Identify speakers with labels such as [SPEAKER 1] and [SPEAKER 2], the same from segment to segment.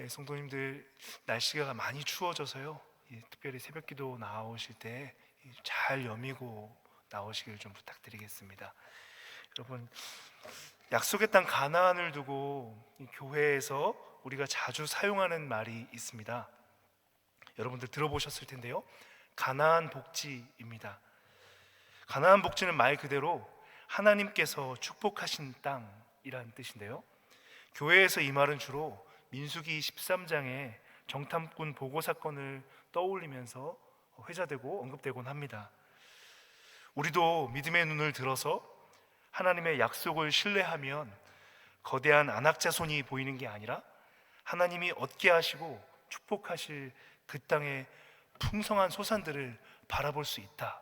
[SPEAKER 1] 성도님들, 날씨가 많이 추워져서요, 특별히 새벽기도 나오실 때 잘 여미고 나오시길 좀 부탁드리겠습니다. 여러분, 약속의 땅 가나안을 두고 이 교회에서 우리가 자주 사용하는 말이 있습니다. 여러분들 들어보셨을 텐데요, 가나안 복지입니다. 가나안 복지는 말 그대로 하나님께서 축복하신 땅이라는 뜻인데요, 교회에서 이 말은 주로 민수기 13장의 정탐꾼 보고 사건을 떠올리면서 회자되고 언급되곤 합니다. 우리도 믿음의 눈을 들어서 하나님의 약속을 신뢰하면 거대한 안악자손이 보이는 게 아니라 하나님이 얻게 하시고 축복하실 그 땅의 풍성한 소산들을 바라볼 수 있다,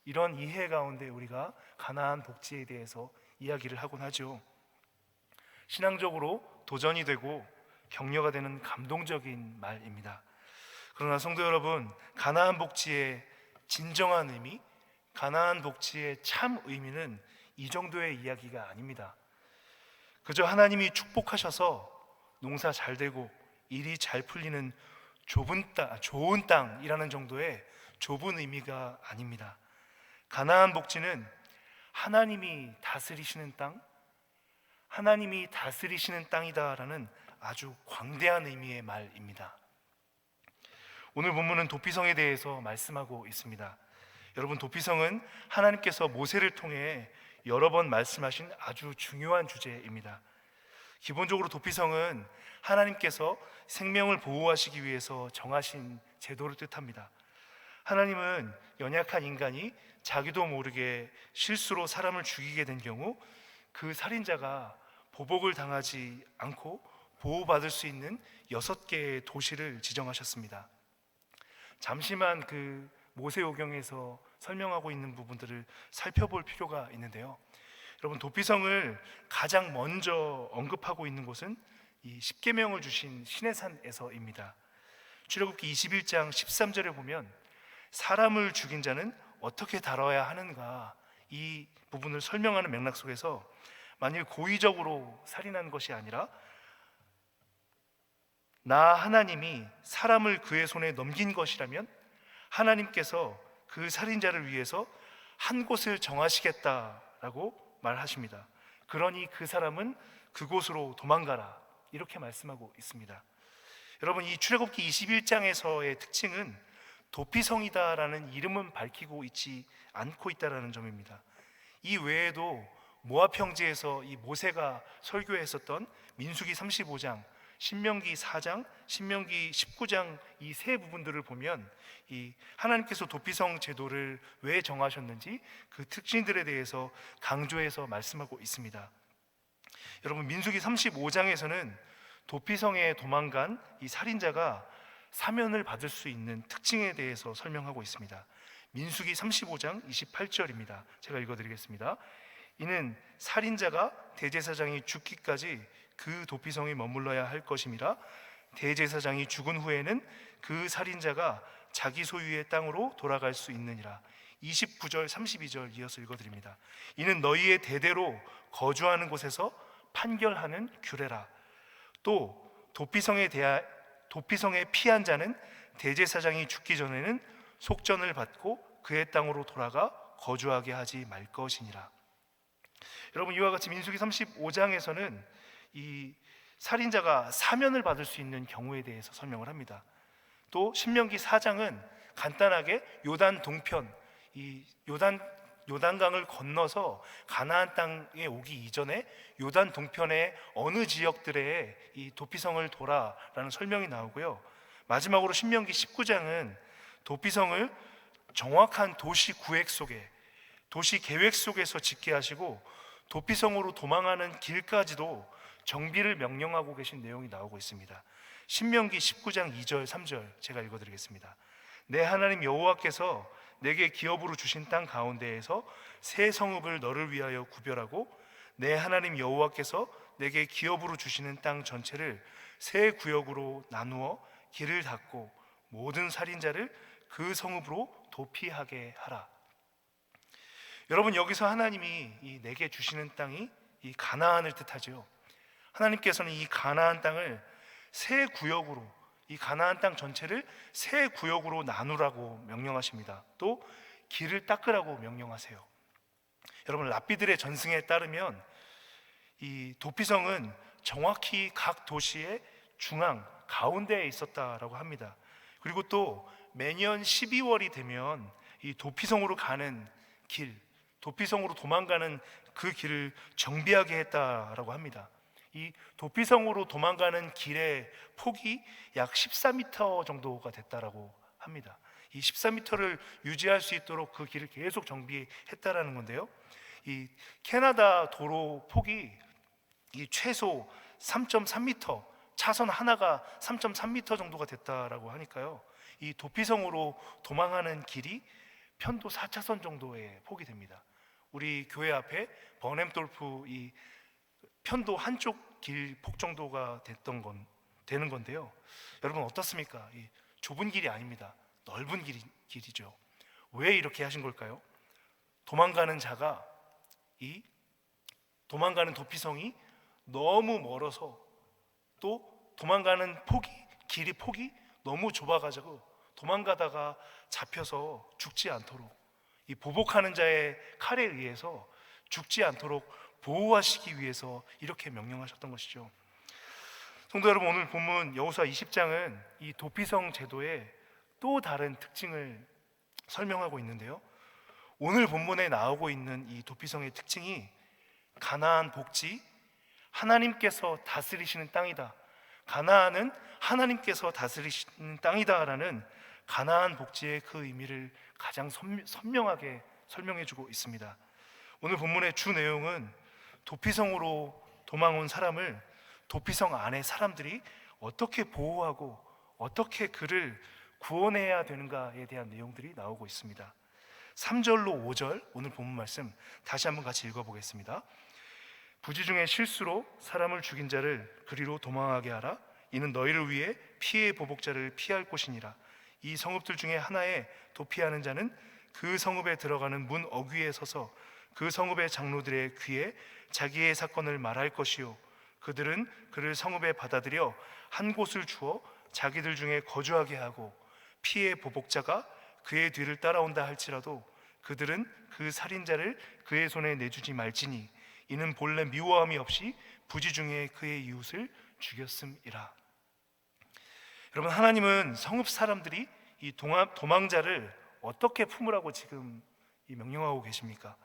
[SPEAKER 1] 이런 이해 가운데 우리가 가나안 복지에 대해서 이야기를 하곤 하죠. 신앙적으로 도전이 되고 격려가 되는 감동적인 말입니다. 그러나 성도 여러분, 가나안 복지의 진정한 의미, 가나안 복지의 참 의미는 이 정도의 이야기가 아닙니다. 그저 하나님이 축복하셔서 농사 잘 되고 일이 잘 풀리는 좋은 땅이라는 정도의 좁은 의미가 아닙니다. 가나안 복지는 하나님이 다스리시는 땅, 하나님이 다스리시는 땅이다라는 아주 광대한 의미의 말입니다. 오늘 본문은 도피성에 대해서 말씀하고 있습니다. 여러분, 도피성은 하나님께서 모세를 통해 여러 번 말씀하신 아주 중요한 주제입니다. 기본적으로 도피성은 하나님께서 생명을 보호하시기 위해서 정하신 제도를 뜻합니다. 하나님은 연약한 인간이 자기도 모르게 실수로 사람을 죽이게 된 경우 그 살인자가 보복을 당하지 않고 보호받을 수 있는 6개의 도시를 지정하셨습니다. 잠시만 그 모세오경에서 설명하고 있는 부분들을 살펴볼 필요가 있는데요, 여러분, 도피성을 가장 먼저 언급하고 있는 곳은 이 십계명을 주신 시내산에서입니다. 출애굽기 21장 13절에 보면 사람을 죽인 자는 어떻게 다뤄야 하는가, 이 부분을 설명하는 맥락 속에서 만일 고의적으로 살인한 것이 아니라 나 하나님이 사람을 그의 손에 넘긴 것이라면 하나님께서 그 살인자를 위해서 한 곳을 정하시겠다라고 말하십니다. 그러니 그 사람은 그곳으로 도망가라, 이렇게 말씀하고 있습니다. 여러분, 이 출애굽기 21장에서의 특징은 도피성이다라는 이름은 밝히고 있지 않고 있다라는 점입니다. 이 외에도 모압 형제에서 이 모세가 설교했었던 민수기 35장, 신명기 4장, 신명기 19장 이 세 부분들을 보면 이 하나님께서 도피성 제도를 왜 정하셨는지 그 특징들에 대해서 강조해서 말씀하고 있습니다. 여러분, 민수기 35장에서는 도피성에 도망간 이 살인자가 사면을 받을 수 있는 특징에 대해서 설명하고 있습니다. 민수기 35장 28절입니다. 제가 읽어드리겠습니다. 이는 살인자가 대제사장이 죽기까지 그 도피성에 머물러야 할 것임이라. 대제사장이 죽은 후에는 그 살인자가 자기 소유의 땅으로 돌아갈 수 있느니라. 29절 32절 이어서 읽어드립니다. 이는 너희의 대대로 거주하는 곳에서 판결하는 규례라. 또 도피성에 피한 자는 대제사장이 죽기 전에는 속전을 받고 그의 땅으로 돌아가 거주하게 하지 말 것이니라. 여러분, 이와 같이 민수기 35장에서는 이 살인자가 사면을 받을 수 있는 경우에 대해서 설명을 합니다. 또 신명기 4장은 간단하게 요단 동편, 이 요단강을 건너서 가나안 땅에 오기 이전에 요단 동편의 어느 지역들에 이 도피성을 도라라는 설명이 나오고요, 마지막으로 신명기 19장은 도피성을 정확한 도시 구획 속에, 도시 계획 속에서 짓게 하시고 도피성으로 도망하는 길까지도 정비를 명령하고 계신 내용이 나오고 있습니다. 신명기 19장 2절 3절 제가 읽어드리겠습니다. 내 하나님 여호와께서 내게 기업으로 주신 땅 가운데에서 새 성읍을 너를 위하여 구별하고 내 하나님 여호와께서 내게 기업으로 주시는 땅 전체를 새 구역으로 나누어 길을 닫고 모든 살인자를 그 성읍으로 도피하게 하라. 여러분, 여기서 하나님이 내게 주시는 땅이 이 가나안을 뜻하죠. 하나님께서는 이 가나안 땅을 세 구역으로, 이 가나안 땅 전체를 세 구역으로 나누라고 명령하십니다. 또 길을 닦으라고 명령하세요. 여러분, 랍비들의 전승에 따르면 이 도피성은 정확히 각 도시의 중앙 가운데에 있었다라고 합니다. 그리고 또 매년 12월이 되면 이 도피성으로 가는 길, 도피성으로 도망가는 그 길을 정비하게 했다라고 합니다. 이 도피성으로 도망가는 길의 폭이 약 14m 정도가 됐다라고 합니다. 이 14m를 유지할 수 있도록 그 길을 계속 정비했다라는 건데요. 이 캐나다 도로 폭이 이 최소 3.3m, 차선 하나가 3.3m 정도가 됐다라고 하니까요. 이 도피성으로 도망하는 길이 편도 4차선 정도의 폭이 됩니다. 우리 교회 앞에 버넴돌프 이 편도 한쪽 길 폭 정도가 되는 건데요. 여러분 어떻습니까? 이 좁은 길이 아닙니다. 넓은 길이죠. 왜 이렇게 하신 걸까요? 도망가는 자가 이 도망가는 도피성이 너무 멀어서 또 도망가는 길이 폭이 너무 좁아가지고 도망가다가 잡혀서 죽지 않도록, 이 보복하는 자의 칼에 의해서 죽지 않도록 보호하시기 위해서 이렇게 명령하셨던 것이죠. 성도 여러분, 오늘 본문 여호수아 20장은 이 도피성 제도의 또 다른 특징을 설명하고 있는데요. 오늘 본문에 나오고 있는 이 도피성의 특징이 가나안 복지, 하나님께서 다스리시는 땅이다, 가나안은 하나님께서 다스리시는 땅이다라는 가나안 복지의 그 의미를 가장 선명하게 설명해주고 있습니다. 오늘 본문의 주 내용은 도피성으로 도망온 사람을 도피성 안의 사람들이 어떻게 보호하고 어떻게 그를 구원해야 되는가에 대한 내용들이 나오고 있습니다. 3절로 5절 오늘 본문 말씀 다시 한번 같이 읽어보겠습니다. 부지 중에 실수로 사람을 죽인 자를 그리로 도망하게 하라. 이는 너희를 위해 피해 보복자를 피할 곳이니라. 이 성읍들 중에 하나에 도피하는 자는 그 성읍에 들어가는 문 어귀에 서서 그 성읍의 장로들의 귀에 자기의 사건을 말할 것이요, 그들은 그를 성읍에 받아들여 한 곳을 주어 자기들 중에 거주하게 하고, 피해 보복자가 그의 뒤를 따라온다 할지라도 그들은 그 살인자를 그의 손에 내주지 말지니 이는 본래 미워함이 없이 부지 중에 그의 이웃을 죽였음이라. 여러분, 하나님은 성읍 사람들이 이 도망자를 어떻게 품으라고 지금 명령하고 계십니까?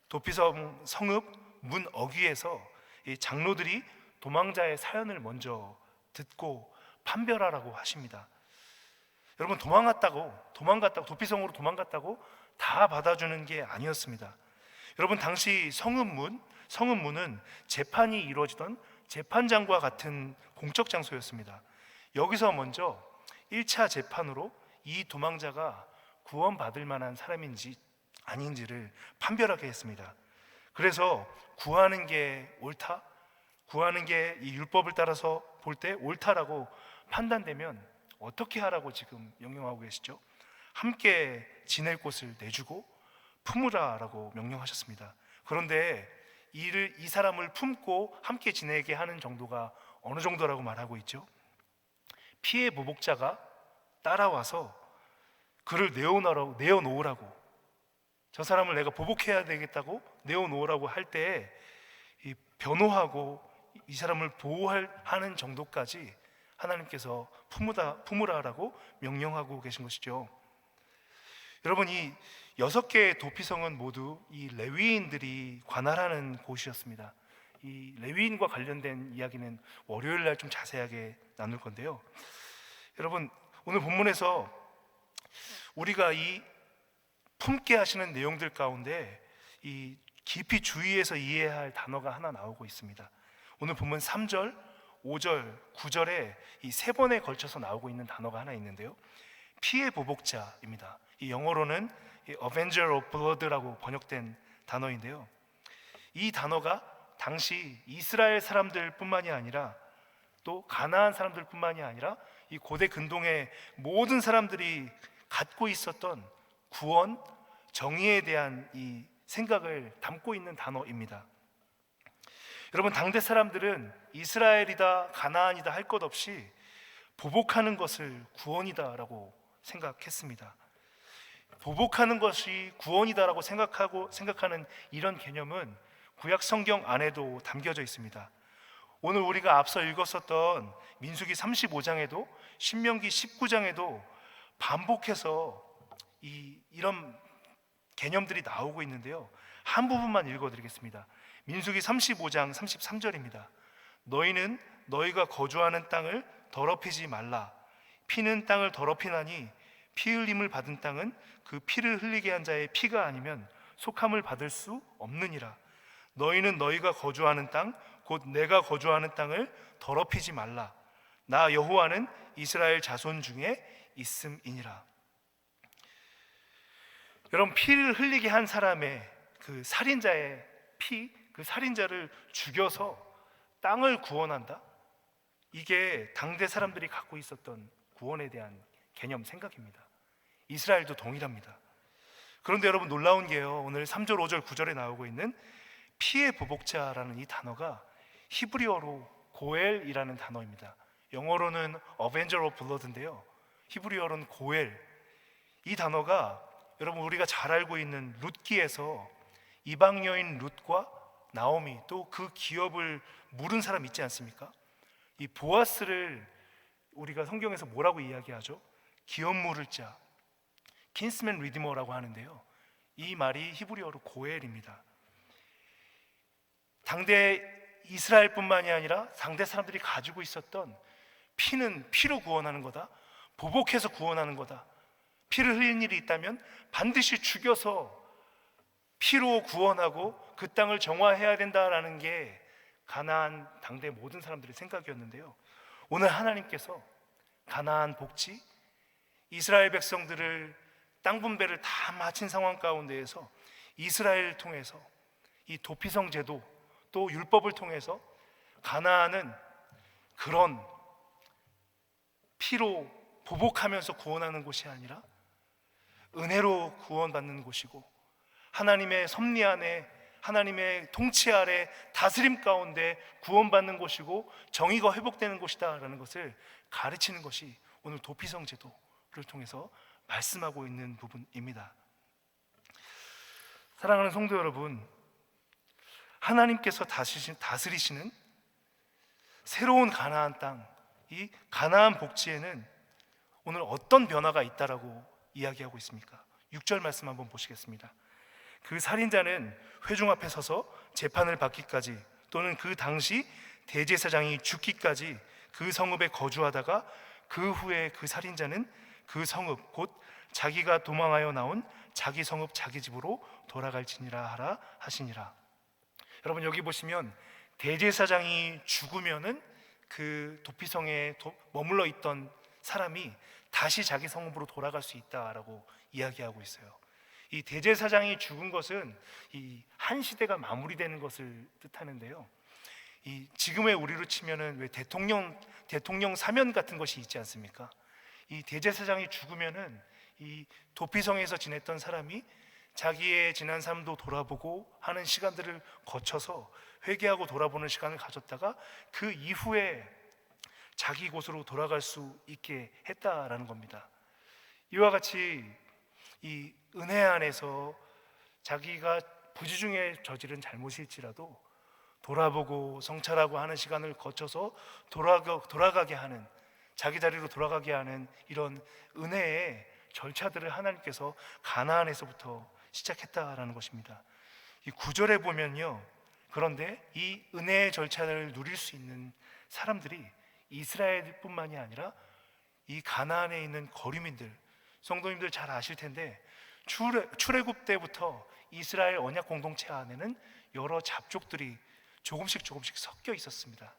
[SPEAKER 1] 도피성 성읍 문 어귀에서 이 장로들이 도망자의 사연을 먼저 듣고 판별하라고 하십니다. 여러분, 도망갔다고 도피성으로 도망갔다고 다 받아주는 게 아니었습니다. 여러분, 당시 성읍문은 재판이 이루어지던 재판장과 같은 공적 장소였습니다. 여기서 먼저 1차 재판으로 이 도망자가 구원받을 만한 사람인지 아닌지를 판별하게 했습니다. 그래서 구하는 게 옳다, 구하는 게 이 율법을 따라서 볼 때 옳다라고 판단되면 어떻게 하라고 지금 명령하고 계시죠? 함께 지낼 곳을 내주고 품으라라고 명령하셨습니다. 그런데 이 사람을 품고 함께 지내게 하는 정도가 어느 정도라고 말하고 있죠? 피해 보복자가 따라와서 그를 내어놓으라고, 저 사람을 내가 보복해야 되겠다고 내어놓으라고 할 때 이 변호하고 이 사람을 보호하는 정도까지 하나님께서 품으라라고 명령하고 계신 것이죠. 여러분, 이 6개의 도피성은 모두 이 레위인들이 관할하는 곳이었습니다. 이 레위인과 관련된 이야기는 월요일 날 좀 자세하게 나눌 건데요. 여러분, 오늘 본문에서 우리가 이 품게 하시는 내용들 가운데 이 깊이 주의해서 이해해야 할 단어가 하나 나오고 있습니다. 오늘 본문 3절, 5절, 9절에 이 3번에 걸쳐서 나오고 있는 단어가 하나 있는데요. 피해 보복자입니다. 이 영어로는 Avenger of Blood라고 번역된 단어인데요. 이 단어가 당시 이스라엘 사람들뿐만이 아니라 또 가나안 사람들뿐만이 아니라 이 고대 근동의 모든 사람들이 갖고 있었던 구원, 정의에 대한 이 생각을 담고 있는 단어입니다. 여러분, 당대 사람들은 이스라엘이다 가나안이다 할 것 없이 보복하는 것을 구원이다라고 생각했습니다. 보복하는 것이 구원이다라고 생각하는 이런 개념은 구약 성경 안에도 담겨져 있습니다. 오늘 우리가 앞서 읽었었던 민수기 35장에도 신명기 19장에도 반복해서 이런 개념들이 나오고 있는데요. 한 부분만 읽어드리겠습니다. 민수기 35장 33절입니다. 너희는 너희가 거주하는 땅을 더럽히지 말라. 피는 땅을 더럽히나니 피 흘림을 받은 땅은 그 피를 흘리게 한 자의 피가 아니면 속함을 받을 수 없느니라. 너희는 너희가 거주하는 땅 곧 내가 거주하는 땅을 더럽히지 말라. 나 여호와는 이스라엘 자손 중에 있음이니라. 여러분, 피를 흘리게 한 사람의 그 살인자의 피, 그 살인자를 죽여서 땅을 구원한다? 이게 당대 사람들이 갖고 있었던 구원에 대한 개념 생각입니다. 이스라엘도 동일합니다. 그런데 여러분, 놀라운 게요, 오늘 3절, 5절, 9절에 나오고 있는 피의 보복자라는 이 단어가 히브리어로 고엘이라는 단어입니다. 영어로는 Avenger of Blood인데요, 히브리어로는 고엘. 이 단어가 여러분, 우리가 잘 알고 있는 룻기에서 이방 여인 룻과 나오미, 또 그 기업을 물은 사람 있지 않습니까? 이 보아스를 우리가 성경에서 뭐라고 이야기하죠? 기업 물을 자, 킨스맨 리디머라고 하는데요, 이 말이 히브리어로 고엘입니다. 당대 이스라엘뿐만이 아니라 당대 사람들이 가지고 있었던 피는 피로 구원하는 거다, 보복해서 구원하는 거다, 피를 흘린 일이 있다면 반드시 죽여서 피로 구원하고 그 땅을 정화해야 된다라는 게 가나안 당대 모든 사람들의 생각이었는데요, 오늘 하나님께서 가나안 복지, 이스라엘 백성들을 땅 분배를 다 마친 상황 가운데에서 이스라엘을 통해서 이 도피성 제도, 또 율법을 통해서 가나안은 그런 피로 보복하면서 구원하는 곳이 아니라 은혜로 구원받는 곳이고, 하나님의 섭리 안에, 하나님의 통치 아래 다스림 가운데 구원받는 곳이고 정의가 회복되는 곳이다라는 것을 가르치는 것이 오늘 도피성 제도를 통해서 말씀하고 있는 부분입니다. 사랑하는 성도 여러분, 하나님께서 다스리시는 새로운 가나안 땅, 이 가나안 복지에는 오늘 어떤 변화가 있다라고 이야기하고 있습니까? 6절 말씀 한번 보시겠습니다. 그 살인자는 회중 앞에 서서 재판을 받기까지, 또는 그 당시 대제사장이 죽기까지 그 성읍에 거주하다가 그 후에 그 살인자는 그 성읍 곧 자기가 도망하여 나온 자기 성읍 자기 집으로 돌아갈지니라 하라 하시니라. 여러분, 여기 보시면 대제사장이 죽으면은 그 도피성에 머물러 있던 사람이 다시 자기 성읍으로 돌아갈 수 있다라고 이야기하고 있어요. 이 대제사장이 죽은 것은 이 한 시대가 마무리되는 것을 뜻하는데요, 이 지금의 우리로 치면은 왜 대통령 사면 같은 것이 있지 않습니까? 이 대제사장이 죽으면은 이 도피성에서 지냈던 사람이 자기의 지난 삶도 돌아보고 하는 시간들을 거쳐서 회개하고 돌아보는 시간을 가졌다가 그 이후에 자기 곳으로 돌아갈 수 있게 했다라는 겁니다. 이와 같이 이 은혜 안에서 자기가 부지중에 저지른 잘못일지라도 돌아보고 성찰하고 하는 시간을 거쳐서 돌아가게 하는, 자기 자리로 돌아가게 하는 이런 은혜의 절차들을 하나님께서 가나안에서부터 시작했다라는 것입니다. 이 9절에 보면요, 그런데 이 은혜의 절차를 누릴 수 있는 사람들이 이스라엘뿐만이 아니라 이 가나안에 있는 거류민들, 성도님들 잘 아실 텐데 출애굽 때부터 이스라엘 언약 공동체 안에는 여러 잡족들이 조금씩 섞여 있었습니다.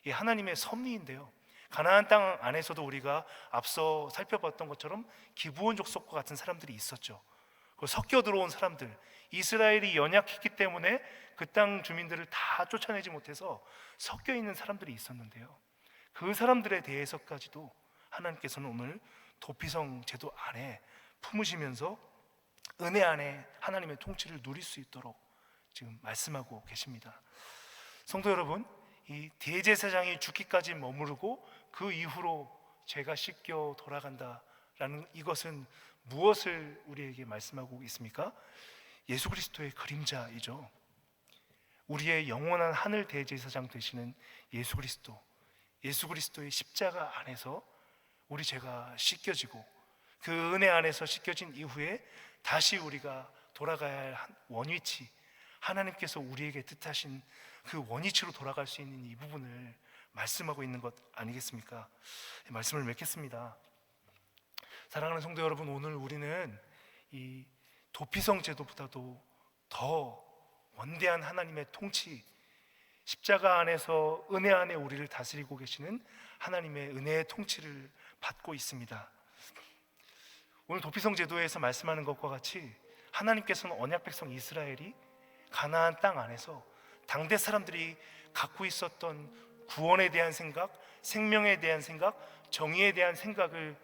[SPEAKER 1] 이 하나님의 섭리인데요, 가나안 땅 안에서도 우리가 앞서 살펴봤던 것처럼 기브온 족속과 같은 사람들이 있었죠. 섞여 들어온 사람들, 이스라엘이 연약했기 때문에 그 땅 주민들을 다 쫓아내지 못해서 섞여 있는 사람들이 있었는데요, 그 사람들에 대해서까지도 하나님께서는 오늘 도피성 제도 안에 품으시면서 은혜 안에 하나님의 통치를 누릴 수 있도록 지금 말씀하고 계십니다. 성도 여러분, 이 대제사장이 죽기까지 머무르고 그 이후로 죄가 씻겨 돌아간다라는 이것은 무엇을 우리에게 말씀하고 있습니까? 예수 그리스도의 그림자이죠. 우리의 영원한 하늘 대제사장 되시는 예수 그리스도, 예수 그리스도의 십자가 안에서 우리 죄가 씻겨지고 그 은혜 안에서 씻겨진 이후에 다시 우리가 돌아가야 할 원위치, 하나님께서 우리에게 뜻하신 그 원위치로 돌아갈 수 있는 이 부분을 말씀하고 있는 것 아니겠습니까? 말씀을 맺겠습니다. 사랑하는 성도 여러분, 오늘 우리는 이 도피성 제도보다도 더 원대한 하나님의 통치, 십자가 안에서 은혜 안에 우리를 다스리고 계시는 하나님의 은혜의 통치를 받고 있습니다. 오늘 도피성 제도에서 말씀하는 것과 같이 하나님께서는 언약 백성 이스라엘이 가나안 땅 안에서 당대 사람들이 갖고 있었던 구원에 대한 생각, 생명에 대한 생각, 정의에 대한 생각을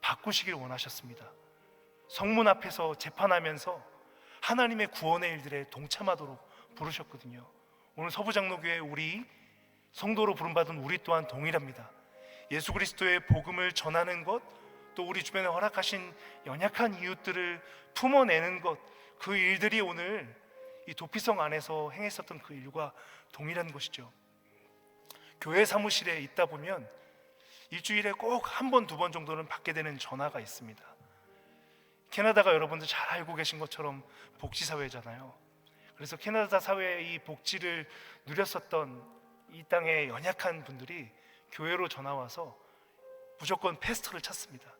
[SPEAKER 1] 바꾸시길 원하셨습니다. 성문 앞에서 재판하면서 하나님의 구원의 일들에 동참하도록 부르셨거든요. 오늘 서부장로교회 우리 성도로 부름받은 우리 또한 동일합니다. 예수 그리스도의 복음을 전하는 것, 또 우리 주변에 허락하신 연약한 이웃들을 품어내는 것, 그 일들이 오늘 이 도피성 안에서 행했었던 그 일과 동일한 것이죠. 교회 사무실에 있다 보면 일주일에 꼭 한 번, 두 번 정도는 받게 되는 전화가 있습니다. 캐나다가 여러분들 잘 알고 계신 것처럼 복지사회잖아요. 그래서 캐나다 사회의 이 복지를 누렸었던 이 땅의 연약한 분들이 교회로 전화와서 무조건 패스터를 찾습니다.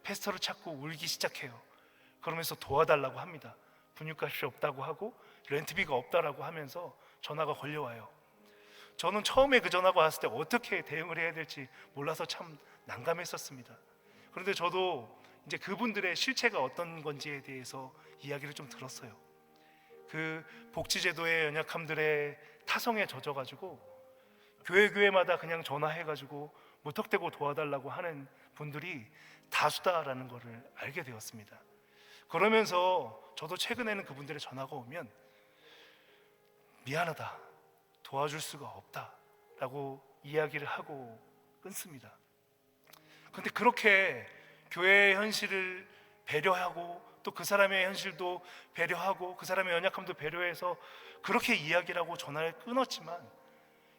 [SPEAKER 1] 패스터를 찾고 울기 시작해요. 그러면서 도와달라고 합니다. 분유값이 없다고 하고 렌트비가 없다라고 하면서 전화가 걸려와요. 저는 처음에 그 전화가 왔을 때 어떻게 대응을 해야 될지 몰라서 참 난감했었습니다. 그런데 저도 이제 그분들의 실체가 어떤 건지에 대해서 이야기를 좀 들었어요. 그 복지제도의 연약함들의 타성에 젖어가지고 교회마다 그냥 전화해가지고 무턱대고 도와달라고 하는 분들이 다수다라는 것을 알게 되었습니다. 그러면서 저도 최근에는 그분들의 전화가 오면 미안하다, 도와줄 수가 없다라고 이야기를 하고 끊습니다. 그런데 그렇게 교회의 현실을 배려하고 또 그 사람의 현실도 배려하고 그 사람의 연약함도 배려해서 그렇게 이야기를 하고 전화를 끊었지만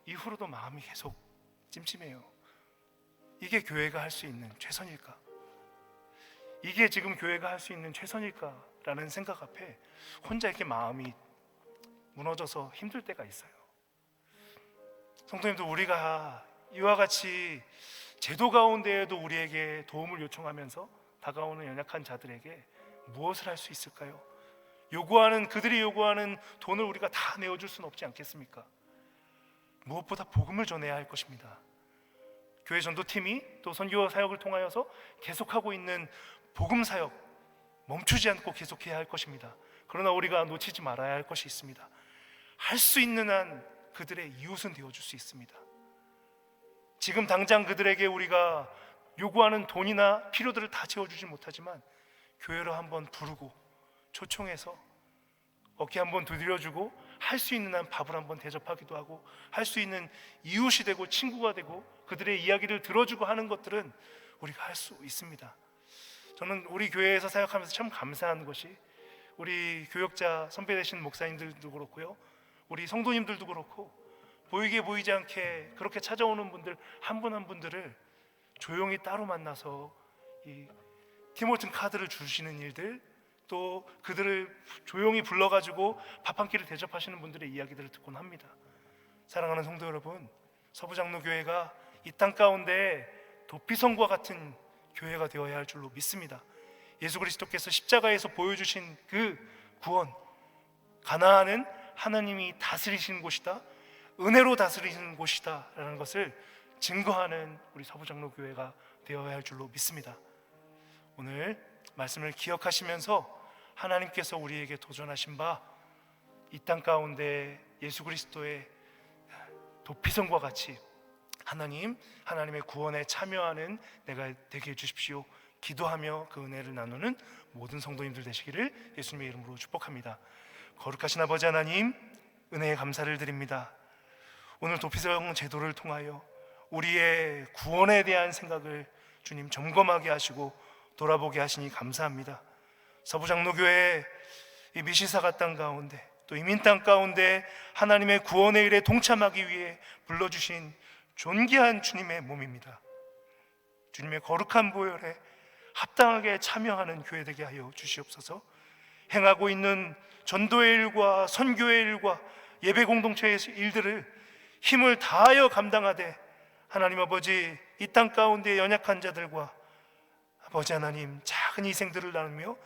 [SPEAKER 1] 이후로도 마음이 계속 찜찜해요. 이게 교회가 할 수 있는 최선일까? 이게 지금 교회가 할 수 있는 최선일까라는 생각 앞에 혼자 이렇게 마음이 무너져서 힘들 때가 있어요. 성도님들, 우리가 이와 같이 제도 가운데에도 우리에게 도움을 요청하면서 다가오는 연약한 자들에게 무엇을 할 수 있을까요? 그들이 요구하는 돈을 우리가 다 내어줄 수는 없지 않겠습니까? 무엇보다 복음을 전해야 할 것입니다. 교회 전도팀이 또 선교 사역을 통하여서 계속하고 있는 복음 사역 멈추지 않고 계속해야 할 것입니다. 그러나 우리가 놓치지 말아야 할 것이 있습니다. 할 수 있는 한 그들의 이웃은 되어줄 수 있습니다. 지금 당장 그들에게 우리가 요구하는 돈이나 필요들을 다 채워주지 못하지만 교회로 한번 부르고 초청해서 어깨 한번 두드려주고 할 수 있는 한 밥을 한번 대접하기도 하고 할 수 있는 이웃이 되고 친구가 되고 그들의 이야기를 들어주고 하는 것들은 우리가 할 수 있습니다. 저는 우리 교회에서 사역하면서 참 감사한 것이 우리 교역자 선배 되신 목사님들도 그렇고요, 우리 성도님들도 그렇고 보이게 보이지 않게 그렇게 찾아오는 분들 한 분 한 분들을 조용히 따로 만나서 이 티모튼 카드를 주시는 일들, 또 그들을 조용히 불러가지고 밥 한 끼를 대접하시는 분들의 이야기들을 듣곤 합니다. 사랑하는 성도 여러분, 서부장로교회가 이 땅 가운데 도피성과 같은 교회가 되어야 할 줄로 믿습니다. 예수 그리스도께서 십자가에서 보여주신 그 구원, 가나안은 하나님이 다스리시는 곳이다, 은혜로 다스리시는 곳이다 라는 것을 증거하는 우리 서부장로교회가 되어야 할 줄로 믿습니다. 오늘 말씀을 기억하시면서 하나님께서 우리에게 도전하신 바 이 땅 가운데 예수 그리스도의 도피성과 같이 하나님의 구원에 참여하는 내가 되게 해주십시오. 기도하며 그 은혜를 나누는 모든 성도님들 되시기를 예수님의 이름으로 축복합니다. 거룩하신 아버지 하나님, 은혜에 감사를 드립니다. 오늘 도피성 제도를 통하여 우리의 구원에 대한 생각을 주님 점검하게 하시고 돌아보게 하시니 감사합니다. 서부장로교회 이 미시사가 땅 가운데 또 이민 땅 가운데 하나님의 구원의 일에 동참하기 위해 불러주신 존귀한 주님의 몸입니다. 주님의 거룩한 보혈에 합당하게 참여하는 교회 되게 하여 주시옵소서. 행하고 있는 전도의 일과 선교의 일과 예배 공동체의 일들을 힘을 다하여 감당하되 하나님 아버지 이 땅 가운데 연약한 자들과 아버지 하나님 작은 희생들을 나누며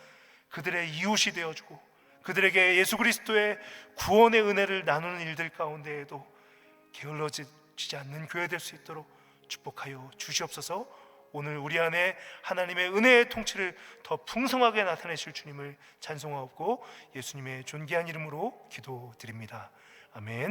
[SPEAKER 1] 그들의 이웃이 되어주고 그들에게 예수 그리스도의 구원의 은혜를 나누는 일들 가운데에도 게을러지지 않는 교회 될 수 있도록 축복하여 주시옵소서. 오늘 우리 안에 하나님의 은혜의 통치를 더 풍성하게 나타내실 주님을 찬송하옵고 예수님의 존귀한 이름으로 기도드립니다. 아멘.